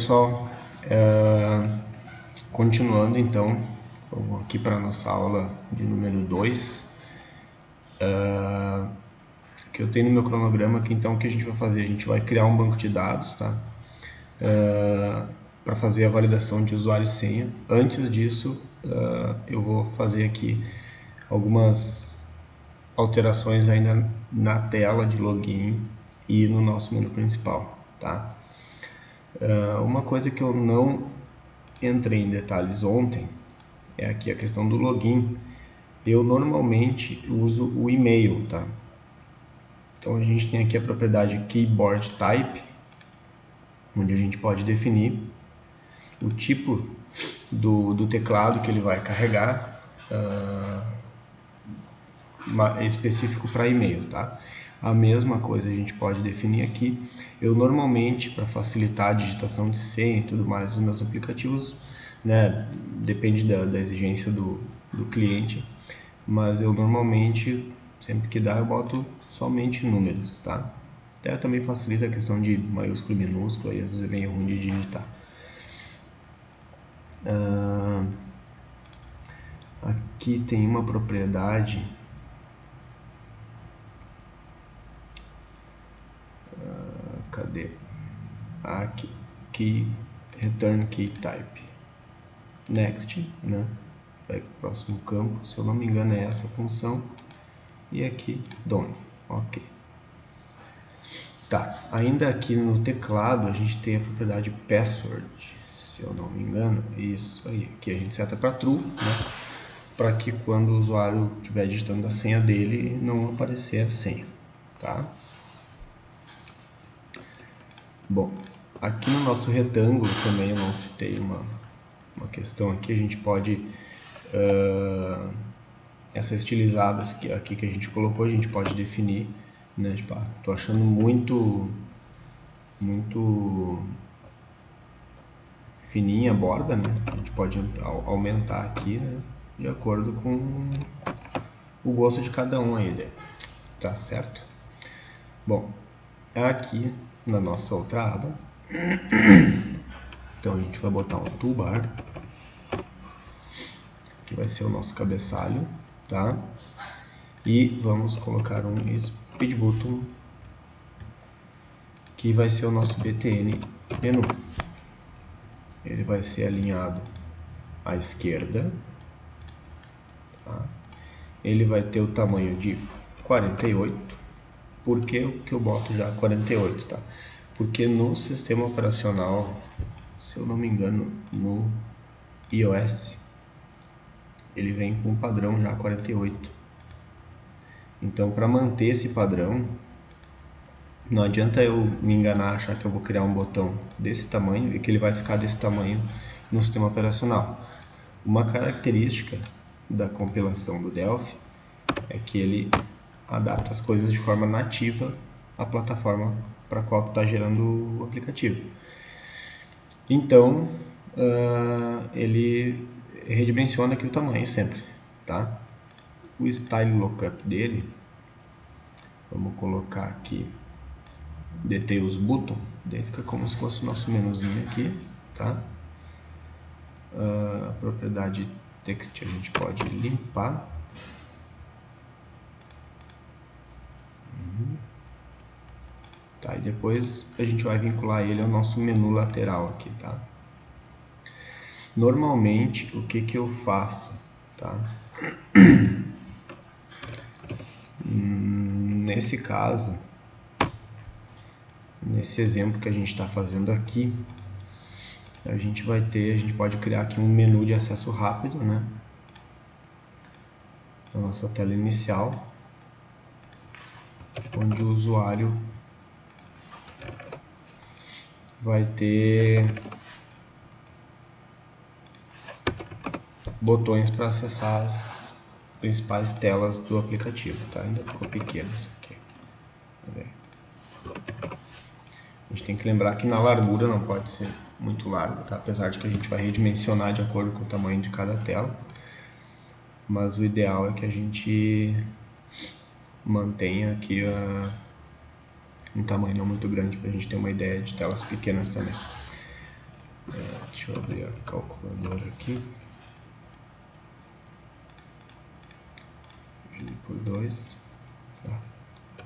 pessoal, continuando então, vamos aqui para a nossa aula de número 2, que eu tenho no meu cronograma aqui. Então o que a gente vai fazer? A gente vai criar um banco de dados, tá? Para fazer a validação de usuário e senha. Antes disso, eu vou fazer aqui algumas alterações ainda na tela de login e no nosso menu principal, tá? Uma coisa que eu não entrei em detalhes ontem é aqui a questão do login. Eu normalmente uso o e-mail, tá? Então a gente tem aqui a propriedade keyboard type, onde a gente pode definir o tipo do teclado que ele vai carregar, específico para e-mail, tá? A mesma coisa a gente pode definir aqui. Eu normalmente, para facilitar a digitação de senha e tudo mais nos meus aplicativos, né, depende da exigência do cliente, mas eu normalmente, sempre que dá, eu boto somente números, tá? Até também facilita a questão de maiúsculo e minúsculo, aí às vezes é bem ruim de digitar. Aqui tem uma propriedade, cadê? Aqui, return key type, next, né? Vai para o próximo campo, se eu não me engano é essa função, e aqui done, ok. Tá, ainda aqui no teclado a gente tem a propriedade password, se eu não me engano, isso aí, aqui a gente seta para true, né? Para que quando o usuário estiver digitando a senha dele, não aparecer a senha, tá? Bom, aqui no nosso retângulo também eu não citei uma questão aqui, a gente pode, essa estilizada aqui que a gente colocou, a gente pode definir, né? Tipo, tô achando muito fininha a borda, né? A gente pode aumentar aqui, né? De acordo com o gosto de cada um aí, né? Tá certo? Bom, aqui na nossa outra aba, então a gente vai botar um toolbar, que vai ser o nosso cabeçalho, tá? E vamos colocar um speed button, que vai ser o nosso btn menu. Ele vai ser alinhado à esquerda, tá? Ele vai ter o tamanho de 48. Por que eu boto já 48, tá? Porque no sistema operacional, se eu não me engano, no iOS, ele vem com um padrão já 48. Então, para manter esse padrão, não adianta eu me enganar, achar que eu vou criar um botão desse tamanho e que ele vai ficar desse tamanho no sistema operacional. Uma característica da compilação do Delphi é que ele adapta as coisas de forma nativa à plataforma para a qual tu está gerando o aplicativo. Então, ele redimensiona aqui o tamanho sempre, tá? O style lookup dele, vamos colocar aqui details button, daí fica como se fosse o nosso menuzinho aqui, tá? A propriedade text a gente pode limpar. Tá, e depois a gente vai vincular ele ao nosso menu lateral aqui, tá? Normalmente, o que eu faço, tá? Nesse caso, nesse exemplo que a gente está fazendo aqui, a gente pode criar aqui um menu de acesso rápido, né? Na nossa tela inicial, onde o usuário vai ter botões para acessar as principais telas do aplicativo, tá? Ainda ficou pequeno isso aqui. A gente tem que lembrar que na largura não pode ser muito largo, tá? Apesar de que a gente vai redimensionar de acordo com o tamanho de cada tela, mas o ideal é que a gente mantenha aqui um tamanho não muito grande, para a gente ter uma ideia de telas pequenas também. Deixa eu abrir a calculadora aqui. Dividir por 2. Não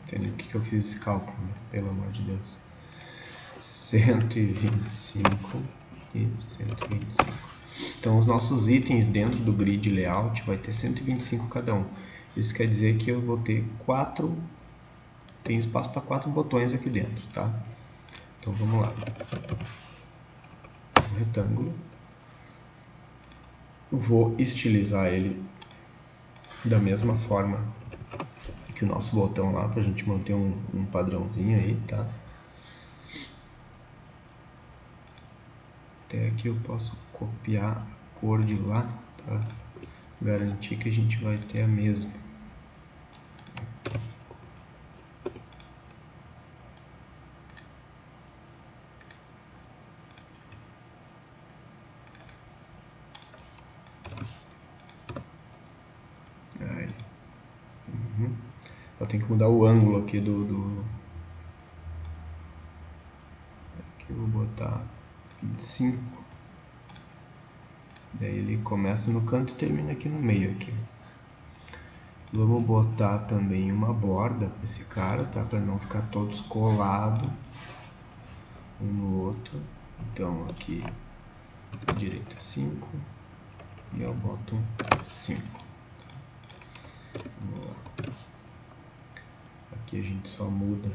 sei nem o que eu fiz esse cálculo, né? Pelo amor de Deus. 125 e 125. Então os nossos itens dentro do grid layout vai ter 125 cada um. Isso quer dizer que eu vou ter 4, tem espaço para 4 botões aqui dentro, tá? Então vamos lá. Um retângulo. Vou estilizar ele da mesma forma que o nosso botão lá, para a gente manter um padrãozinho aí, tá? Até aqui eu posso copiar a cor de lá para garantir que a gente vai ter a mesma. Aí. Só tem que mudar o ângulo aqui Aqui eu vou botar 25. Daí ele começa no canto e termina aqui no meio aqui. Vamos botar também uma borda para esse cara, tá? Para não ficar todos colados um no outro. Então aqui à direita 5 e eu boto 5. Vamos lá. Aqui a gente só muda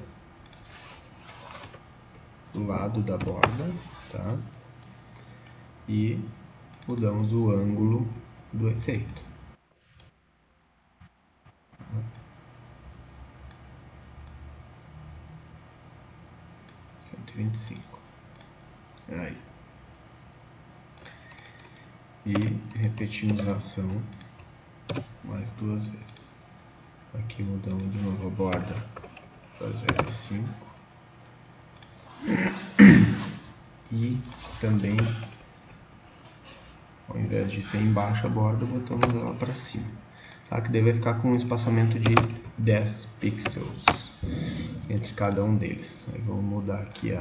o lado da borda, tá? E mudamos o ângulo do efeito. 125. Aí. E repetimos a ação mais 2 vezes. Aqui mudamos de novo a borda para F5. E também, ao invés de ser embaixo a borda, botamos ela para cima. Tá? Que deve ficar com um espaçamento de 10 pixels entre cada um deles. Aí vamos mudar aqui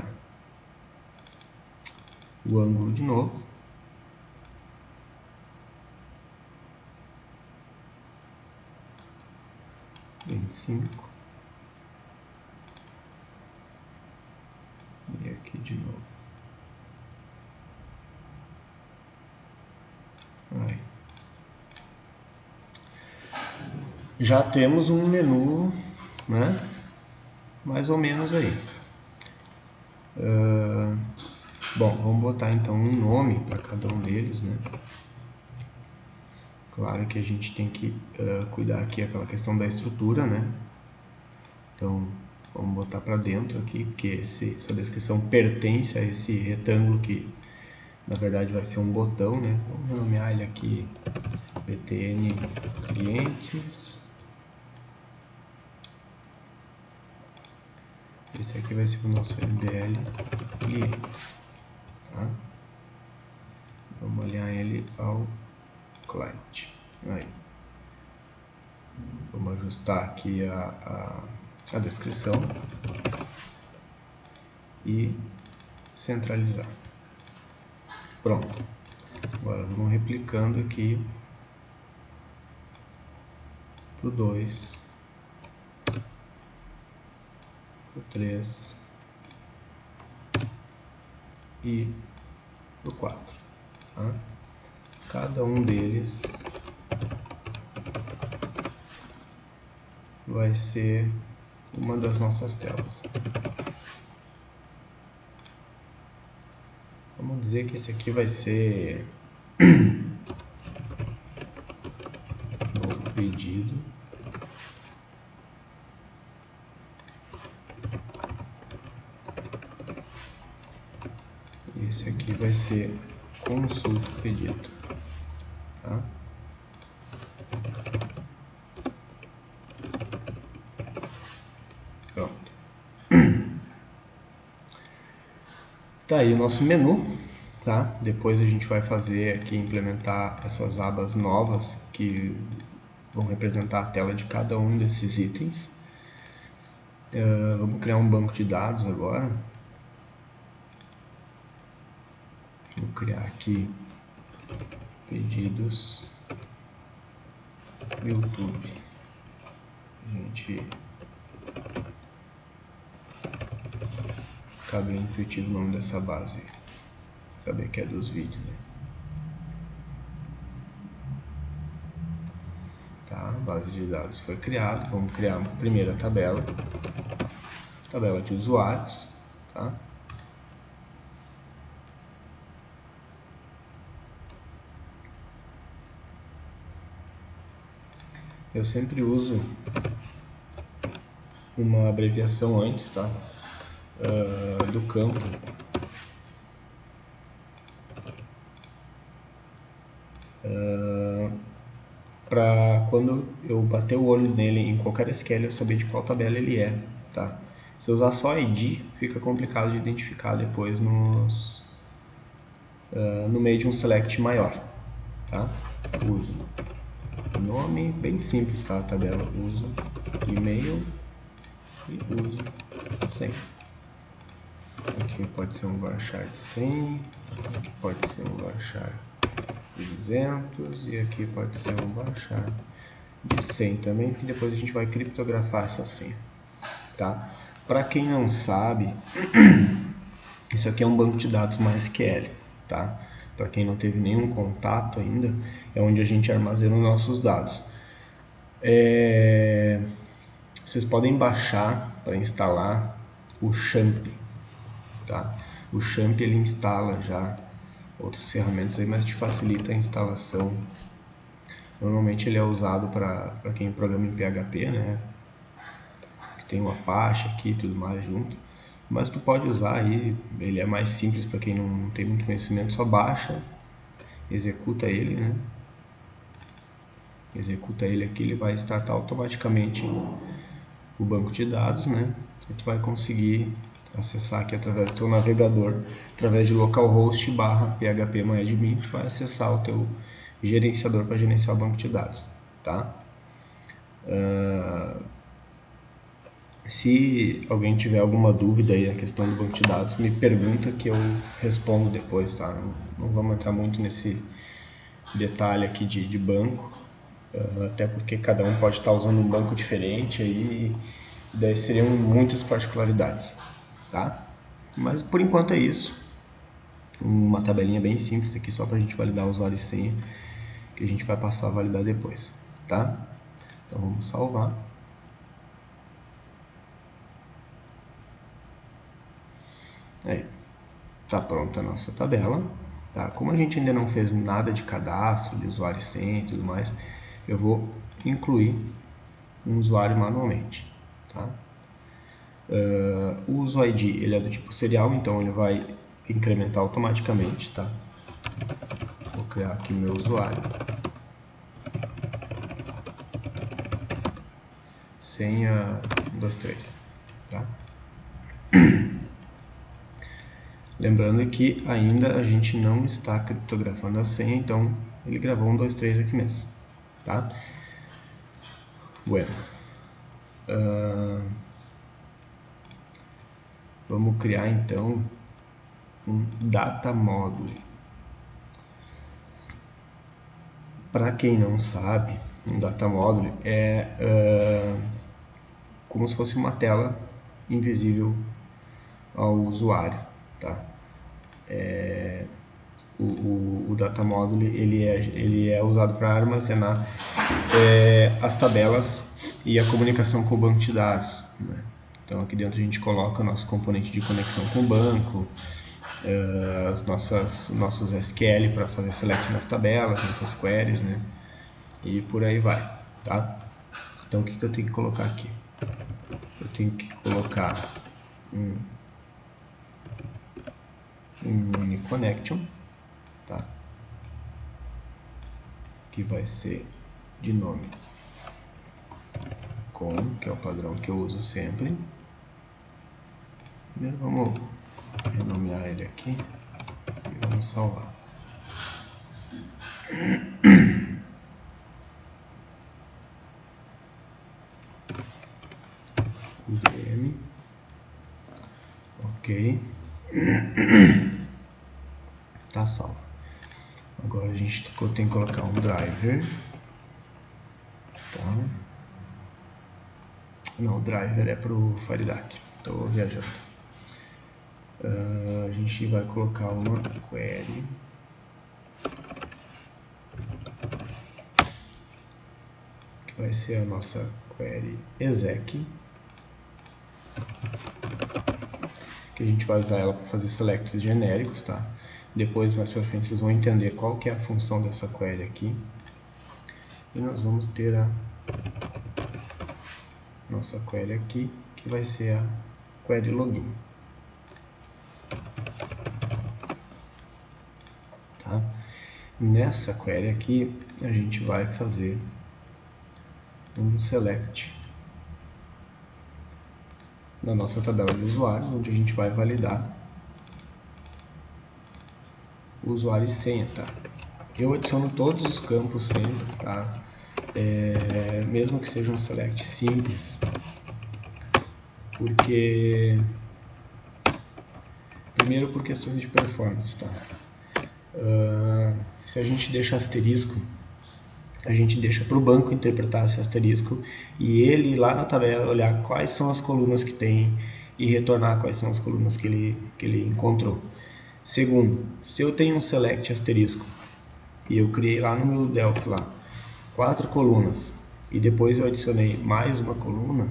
o ângulo de novo. Em 5. E aqui de novo. Aí. Já temos um menu, né? Mais ou menos aí. Bom, vamos botar então um nome para cada um deles, né? Claro que a gente tem que cuidar aqui aquela questão da estrutura, né? Então, vamos botar para dentro aqui, porque essa descrição pertence a esse retângulo que, na verdade, vai ser um botão, né? Vamos renomear ele aqui btn clientes. Esse aqui vai ser o nosso MDL clientes, tá? Vamos alinhar ele ao client. Aí. Vamos ajustar aqui a descrição e centralizar. Pronto. Agora vamos replicando aqui para o 2, para o 3 e para o 4. Tá? Cada um deles vai ser uma das nossas telas. Vamos dizer que esse aqui vai ser novo pedido. E esse aqui vai ser consulta pedido. Tá? Pronto. Tá aí o nosso menu, tá? Depois a gente vai fazer aqui, implementar essas abas novas que vão representar a tela de cada um desses itens. Vamos criar um banco de dados agora. Vou criar aqui pedidos YouTube. Gente, fica bem intuitivo o nome dessa base. Saber que é dos vídeos, né? Tá, base de dados foi criada. Vamos criar uma primeira tabela. Tabela de usuários, tá? Eu sempre uso uma abreviação antes, tá? Do campo. Para quando eu bater o olho nele em qualquer SQL eu saber de qual tabela ele é, tá? Se eu usar só ID, fica complicado de identificar depois no meio de um select maior, tá? Uso nome, bem simples, tá? A tabela uso e-mail e uso 100. Aqui pode ser um varchar de 100, aqui pode ser um varchar de 200 e aqui pode ser um varchar de 100 também, porque depois a gente vai criptografar essa senha, tá? Para quem não sabe, isso aqui é um banco de dados MySQL, tá? Para quem não teve nenhum contato ainda, é onde a gente armazena os nossos dados. Vocês podem baixar para instalar o XAMPP, tá? O XAMPP ele instala já outras ferramentas aí, mas te facilita a instalação. Normalmente ele é usado para quem programa em PHP, né? Que tem o Apache aqui e tudo mais junto. Mas tu pode usar aí, ele é mais simples para quem não tem muito conhecimento, só baixa, executa ele, né? Executa ele aqui, ele vai startar automaticamente o banco de dados, né? E tu vai conseguir acessar aqui através do teu navegador, através de localhost /phpMyAdmin, tu vai acessar o teu gerenciador para gerenciar o banco de dados, tá? Se alguém tiver alguma dúvida aí na questão do banco de dados, me pergunta que eu respondo depois, tá? Não vamos entrar muito nesse detalhe aqui de banco, até porque cada um pode estar usando um banco diferente aí, e daí seriam muitas particularidades, tá? Mas por enquanto é isso. Uma tabelinha bem simples aqui só para a gente validar o usuário e senha, que a gente vai passar a validar depois, tá? Então vamos salvar. Aí, tá pronta a nossa tabela, tá? Como a gente ainda não fez nada de cadastro, de usuário e senha e tudo mais, eu vou incluir um usuário manualmente, tá? O uso ID ele é do tipo serial, então ele vai incrementar automaticamente, tá? Vou criar aqui meu usuário, senha 123, tá? Lembrando que ainda a gente não está criptografando a senha, então ele gravou 123 aqui mesmo, tá? Bueno. Vamos criar então um data module. Para quem não sabe, um data module é como se fosse uma tela invisível ao usuário, tá? O data module ele é usado para armazenar as tabelas e a comunicação com o banco de dados, né? Então aqui dentro a gente coloca o nosso componente de conexão com o banco, nossos SQL para fazer select nas tabelas, nessas queries, né? E por aí vai, tá? Então o que eu tenho que colocar aqui? Eu tenho que colocar um uniconnection, tá? Que vai ser de nome com, que é o padrão que eu uso sempre. Primeiro vamos renomear ele aqui e vamos salvar. UDM, ok. está salvo. Agora a gente tem que colocar um driver. Tá? Não, o driver é para o FireDAC. Estou viajando. A gente vai colocar uma query. Que vai ser a nossa query exec. Que a gente vai usar ela para fazer selects genéricos, tá? Depois, mais para frente, vocês vão entender qual que é a função dessa query aqui. E nós vamos ter a nossa query aqui, que vai ser a query login. Tá? Nessa query aqui, a gente vai fazer um select na nossa tabela de usuários, onde a gente vai validar o usuário e senha, tá? Eu adiciono todos os campos sempre, tá? Mesmo que seja um select simples, porque primeiro por questões de performance, tá? Se a gente deixa asterisco, a gente deixa para o banco interpretar esse asterisco e ele lá na tabela olhar quais são as colunas que tem e retornar quais são as colunas que ele encontrou. Segundo, se eu tenho um select asterisco e eu criei lá no meu Delphi lá 4 colunas e depois eu adicionei mais uma coluna,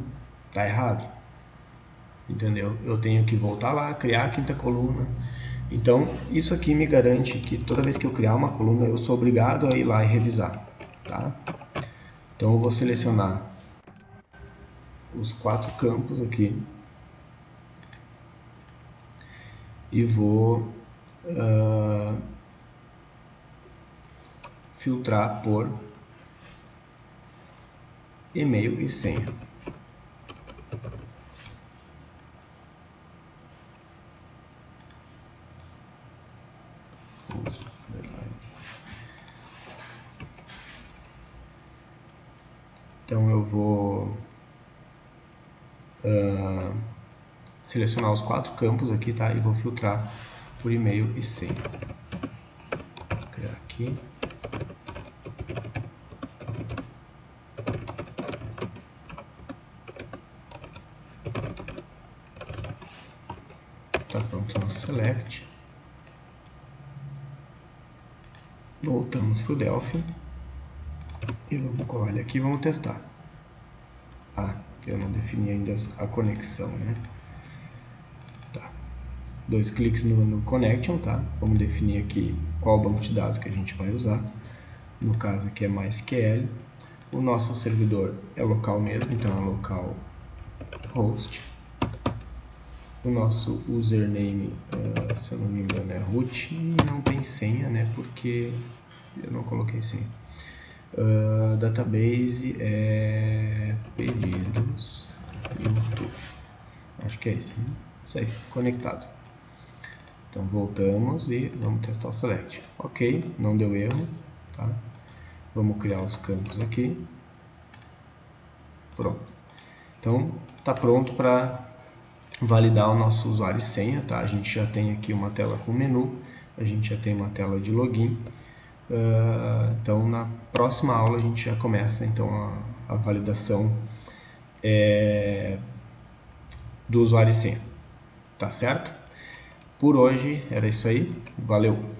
tá errado, entendeu? Eu tenho que voltar lá, criar a 5ª coluna. Então isso aqui me garante que toda vez que eu criar uma coluna eu sou obrigado a ir lá e revisar, tá? Então eu vou selecionar os 4 campos aqui e vou filtrar por e-mail e senha. Então eu vou selecionar os 4 campos aqui, tá? E vou filtrar por e-mail e senha. Vou criar aqui. Tá pronto o nosso select. Voltamos para o Delphi. E vamos colar ele aqui e vamos testar. Eu não defini ainda a conexão, né? Tá. 2 cliques no connection, tá? Vamos definir aqui qual banco de dados que a gente vai usar. No caso aqui é MySQL. O nosso servidor é local mesmo, então é local host. O nosso username, se eu não me engano, é root e não tem senha, né? Porque eu não coloquei senha. Database é pedidos YouTube. Acho que é isso, né? Isso aí, conectado. Então voltamos e vamos testar o select. Ok, não deu erro, tá? Vamos criar os campos aqui. Pronto. Então tá pronto para validar o nosso usuário e senha, tá? A gente já tem aqui uma tela com menu, a gente já tem uma tela de login. Então na próxima aula a gente já começa então a validação do usuário e senha, tá certo? Por hoje era isso aí, valeu!